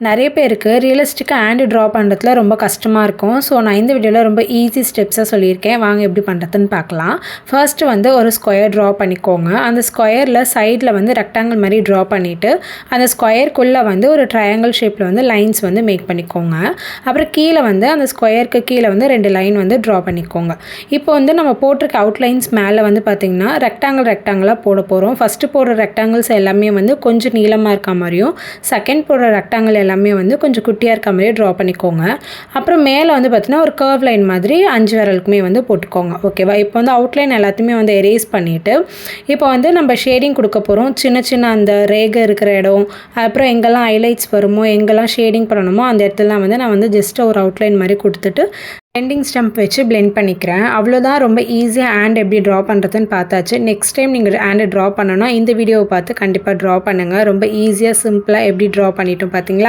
நிறைய பேருக்கு ரியலிஸ்டிக்காக hand draw பண்ணுறதுல ரொம்ப கஷ்டமாக இருக்கும். ஸோ நான் இந்த வீடியோவில் ரொம்ப ஈஸி ஸ்டெப்ஸாக சொல்லியிருக்கேன். வாங்க எப்படி பண்ணுறதுன்னு பார்க்கலாம். ஃபர்ஸ்ட்டு வந்து ஒரு ஸ்கொயர் ட்ரா பண்ணிக்கோங்க. அந்த ஸ்கொயரில் சைடில் வந்து ரெக்டாங்கிள் மாதிரி ட்ரா பண்ணிவிட்டு அந்த ஸ்கொயருக்குள்ளே வந்து ஒரு ட்ரையாங்கிள் ஷேப்பில் வந்து லைன்ஸ் வந்து மேக் பண்ணிக்கோங்க. அப்புறம் கீழே வந்து அந்த ஸ்கொயருக்கு கீழே வந்து 2 லைன் வந்து ட்ரா பண்ணிக்கோங்க. இப்போ வந்து நம்ம போட்டிருக்க அவுட்லைன்ஸ் மேலே வந்து பார்த்திங்கன்னா ரெக்டாங்கிளாக போட போகிறோம். ஃபஸ்ட்டு போடுற ரெக்டாங்கிள்ஸ் எல்லாமே வந்து கொஞ்சம் நீளமாக இருக்க மாதிரியும், செகண்ட் போடுற ரெக்டாங்கிள் எல்லாமே வந்து கொஞ்சம் குட்டியாக இருக்க மாதிரியே ட்ரா பண்ணிக்கோங்க. அப்புறம் மேலே வந்து பார்த்தீங்கன்னா ஒரு கர்வ் லைன் மாதிரி 5 விரலுக்குமே வந்து போட்டுக்கோங்க. ஓகேவா? இப்போ வந்து அவுட்லைன் எல்லாத்தையுமே வந்து எரேஸ் பண்ணிவிட்டு இப்போ வந்து நம்ம ஷேடிங் கொடுக்க போகிறோம். சின்ன சின்ன அந்த ரேகை இருக்கிற இடம், அப்புறம் எங்கெல்லாம் ஹைலைட்ஸ் வருமோ, எங்கெல்லாம் ஷேடிங் பண்ணணுமோ அந்த இடத்துலலாம் வந்து நான் வந்து ஜஸ்ட் ஒரு அவுட்லைன் மாதிரி கொடுத்துட்டு பெண்டிங் ஸ்டம்ப் வச்சு பிளெண்ட் பண்ணிக்கிறேன். அவ்வளோதான். ரொம்ப ஈஸியாக ஹேண்ட் எப்படி ட்ரா பண்ணுறதுன்னு பார்த்தாச்சு. நெக்ஸ்ட் டைம் நீங்கள் ஹேண்டை ட்ரா பண்ணணும்னா இந்த வீடியோவை பார்த்து கண்டிப்பாக ட்ரா பண்ணுங்கள். ரொம்ப ஈஸியாக சிம்பிளாக எப்படி ட்ரா பண்ணிட்டோம் பார்த்தீங்களா?